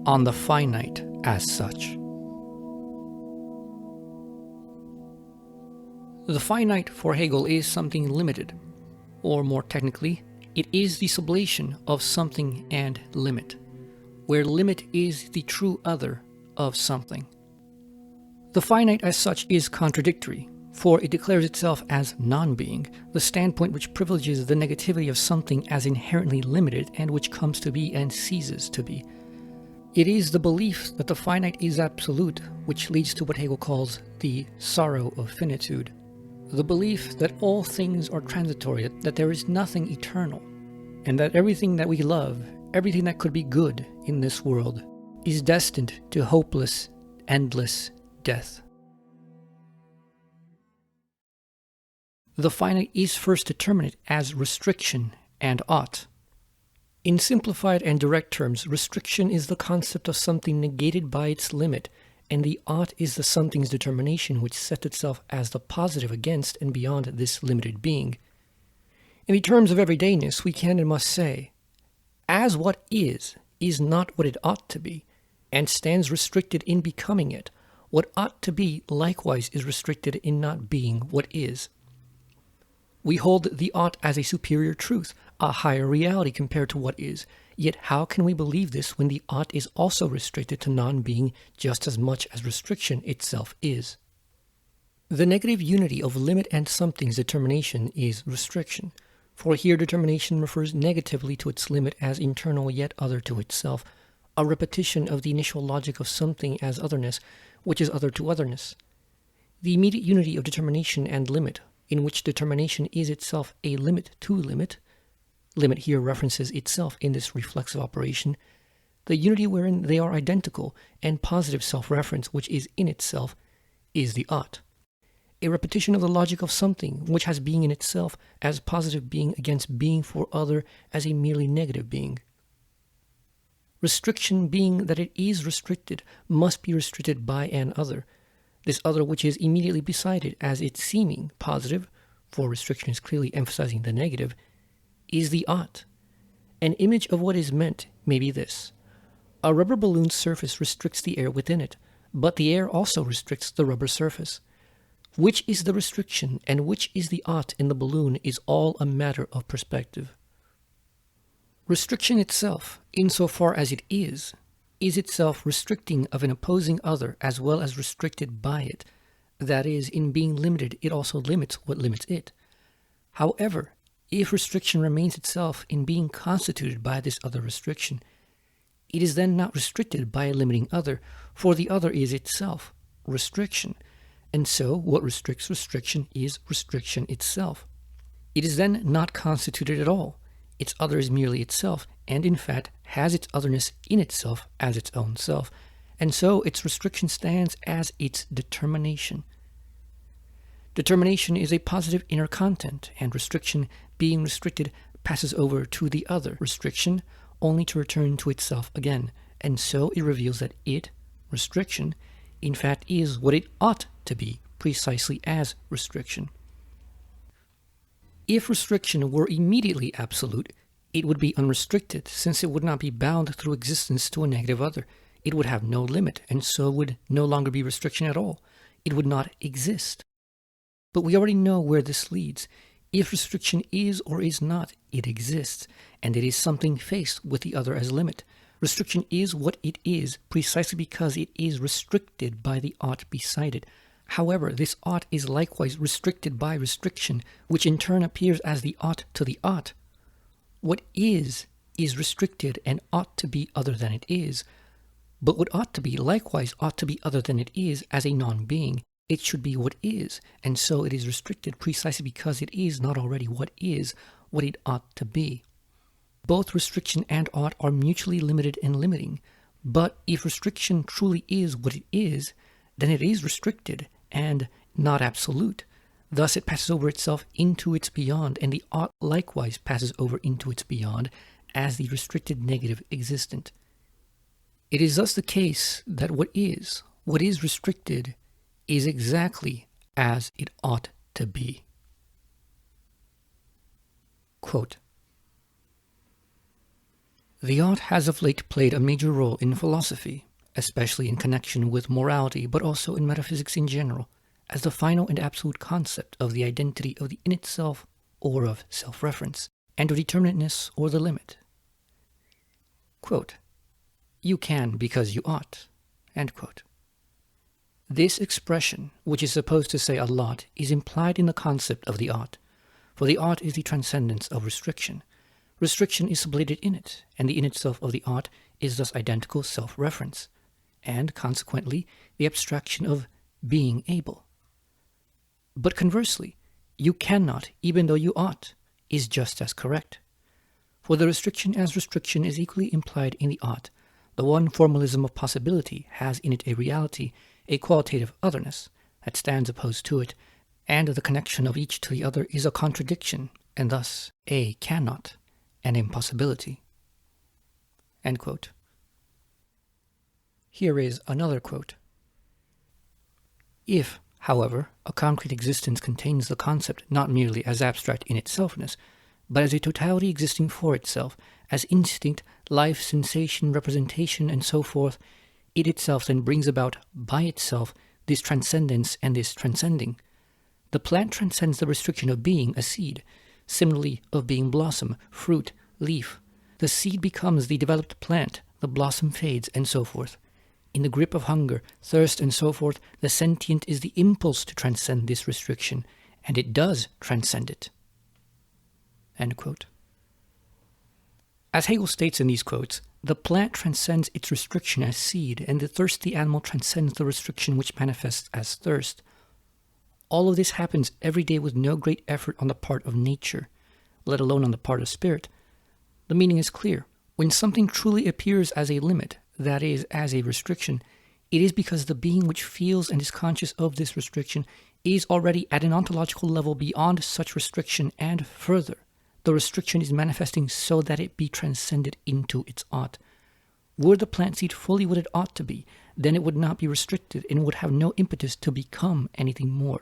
on the finite as such. The finite for Hegel is something limited, or more technically, it is the sublation of something and limit, where limit is the true other of something. The finite as such is contradictory, for it declares itself as non-being, the standpoint which privileges the negativity of something as inherently limited and which comes to be and ceases to be. It is the belief that the finite is absolute which leads to what Hegel calls the sorrow of finitude. The belief that all things are transitory, that there is nothing eternal, and that everything that we love, everything that could be good in this world, is destined to hopeless, endless death. The finite is first determinate as restriction and ought. In simplified and direct terms, restriction is the concept of something negated by its limit, and the ought is the something's determination which sets itself as the positive against and beyond this limited being. In the terms of everydayness, we can and must say, as what is not what it ought to be, and stands restricted in becoming it, what ought to be likewise is restricted in not being what is. We hold the ought as a superior truth, a higher reality compared to what is. Yet how can we believe this when the ought is also restricted to non-being just as much as restriction itself is? The negative unity of limit and something's determination is restriction, for here determination refers negatively to its limit as internal yet other to itself, a repetition of the initial logic of something as otherness, which is other to otherness. The immediate unity of determination and limit, in which determination is itself a limit to limit, limit here references itself in this reflexive operation, the unity wherein they are identical and positive self-reference which is in itself is the ought. A repetition of the logic of something which has being in itself as positive being against being for other as a merely negative being. Restriction being that it is restricted must be restricted by an other, this other which is immediately beside it as its seeming positive, for restriction is clearly emphasizing the negative, is the ought. An image of what is meant may be this. A rubber balloon's surface restricts the air within it, but the air also restricts the rubber surface. Which is the restriction and which is the ought in the balloon is all a matter of perspective. Restriction itself, insofar as it is itself restricting of an opposing other as well as restricted by it. That is, in being limited, it also limits what limits it. However, if restriction remains itself in being constituted by this other restriction, it is then not restricted by a limiting other, for the other is itself restriction, and so what restricts restriction is restriction itself. It is then not constituted at all. Its other is merely itself, and in fact has its otherness in itself as its own self, and so its restriction stands as its determination. Determination is a positive inner content, and restriction, being restricted, passes over to the other restriction, only to return to itself again, and so it reveals that it, restriction, in fact is what it ought to be, precisely as restriction. If restriction were immediately absolute, it would be unrestricted, since it would not be bound through existence to a negative other. It would have no limit, and so would no longer be restriction at all. It would not exist. But we already know where this leads. If restriction is or is not, it exists, and it is something faced with the other as limit. Restriction is what it is, precisely because it is restricted by the ought beside it. However, this ought is likewise restricted by restriction, which in turn appears as the ought to the ought. What is restricted and ought to be other than it is. But what ought to be likewise ought to be other than it is as a non-being. It should be what is, and so it is restricted precisely because it is not already what is, what it ought to be. Both restriction and ought are mutually limited and limiting, but if restriction truly is what it is, then it is restricted and not absolute. Thus it passes over itself into its beyond, and the ought likewise passes over into its beyond as the restricted negative existent. It is thus the case that what is restricted is exactly as it ought to be. Quote, The ought has of late played a major role in philosophy, especially in connection with morality, but also in metaphysics in general, as the final and absolute concept of the identity of the in itself or of self-reference, and of determinateness or the limit. Quote, "You can because you ought." End quote. This expression, which is supposed to say a lot, is implied in the concept of the ought, for the ought is the transcendence of restriction. Restriction is sublated in it, and the in itself of the ought is thus identical self-reference, and consequently the abstraction of being able. But conversely, you cannot, even though you ought, is just as correct. For the restriction as restriction is equally implied in the ought. The one formalism of possibility has in it a reality, a qualitative otherness, that stands opposed to it, and the connection of each to the other is a contradiction, and thus a cannot, an impossibility. End quote. Here is another quote. If, however, a concrete existence contains the concept not merely as abstract in itselfness, but as a totality existing for itself, as instinct, life, sensation, representation, and so forth, it itself then brings about, by itself, this transcendence and this transcending. The plant transcends the restriction of being a seed, similarly of being blossom, fruit, leaf. The seed becomes the developed plant, the blossom fades, and so forth. In the grip of hunger, thirst, and so forth, the sentient is the impulse to transcend this restriction, and it does transcend it. End quote. As Hegel states in these quotes, the plant transcends its restriction as seed, and the thirsty animal transcends the restriction which manifests as thirst. All of this happens every day with no great effort on the part of nature, let alone on the part of spirit. The meaning is clear. When something truly appears as a limit, that is, as a restriction, it is because the being which feels and is conscious of this restriction is already at an ontological level beyond such restriction, and further, the restriction is manifesting so that it be transcended into its ought. Were the plant seed fully what it ought to be, then it would not be restricted and would have no impetus to become anything more.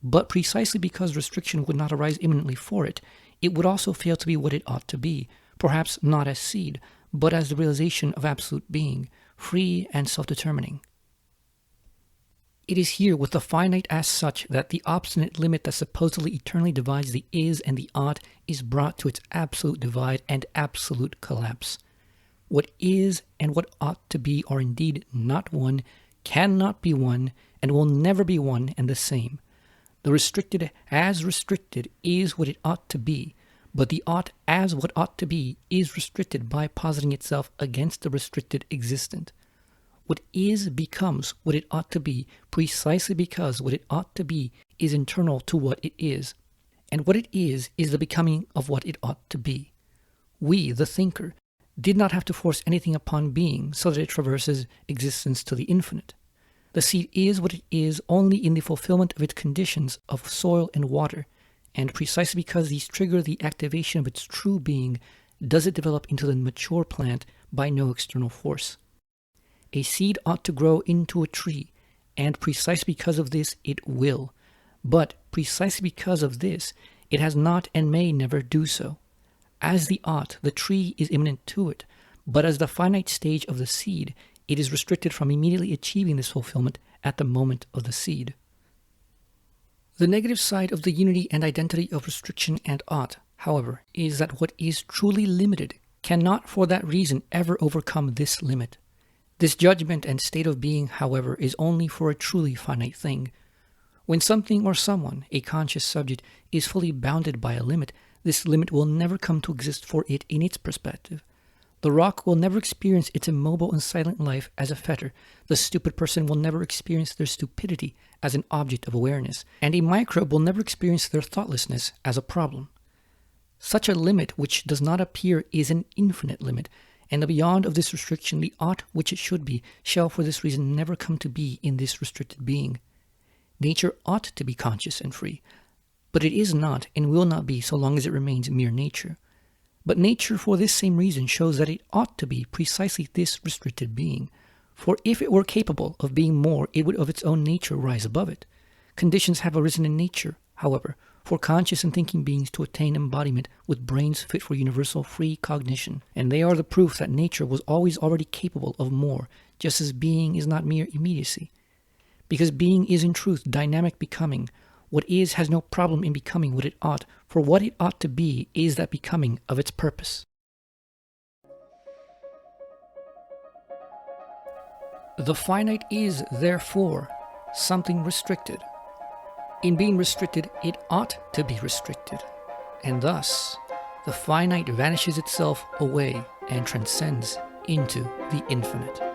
But precisely because restriction would not arise imminently for it, it would also fail to be what it ought to be, perhaps not as seed, but as the realization of absolute being, free and self-determining. It is here with the finite as such that the obstinate limit that supposedly eternally divides the is and the ought is brought to its absolute divide and absolute collapse. What is and what ought to be are indeed not one, cannot be one, and will never be one and the same. The restricted as restricted is what it ought to be, but the ought as what ought to be is restricted by positing itself against the restricted existent. What is becomes what it ought to be precisely because what it ought to be is internal to what it is, and what it is the becoming of what it ought to be. We, the thinker, did not have to force anything upon being so that it traverses existence to the infinite. The seed is what it is only in the fulfillment of its conditions of soil and water, and precisely because these trigger the activation of its true being, does it develop into the mature plant by no external force. A seed ought to grow into a tree, and precisely because of this it will. But precisely because of this, it has not and may never do so. As the ought, the tree is imminent to it, but as the finite stage of the seed, it is restricted from immediately achieving this fulfillment at the moment of the seed. The negative side of the unity and identity of restriction and ought, however, is that what is truly limited cannot for that reason ever overcome this limit. This judgment and state of being, however, is only for a truly finite thing. When something or someone, a conscious subject, is fully bounded by a limit, this limit will never come to exist for it in its perspective. The rock will never experience its immobile and silent life as a fetter. The stupid person will never experience their stupidity as an object of awareness, and a microbe will never experience their thoughtlessness as a problem. Such a limit which does not appear is an infinite limit, and the beyond of this restriction, the ought which it should be, shall for this reason never come to be in this restricted being. Nature ought to be conscious and free, but it is not and will not be so long as it remains mere nature. But nature for this same reason shows that it ought to be precisely this restricted being, for if it were capable of being more, it would of its own nature rise above it. Conditions have arisen in nature, however, for conscious and thinking beings to attain embodiment with brains fit for universal free cognition, and they are the proof that nature was always already capable of more, just as being is not mere immediacy. Because being is in truth dynamic becoming, what is has no problem in becoming what it ought, for what it ought to be is that becoming of its purpose. The finite is, therefore, something restricted. In being restricted, it ought to be restricted, and thus the finite vanishes itself away and transcends into the infinite.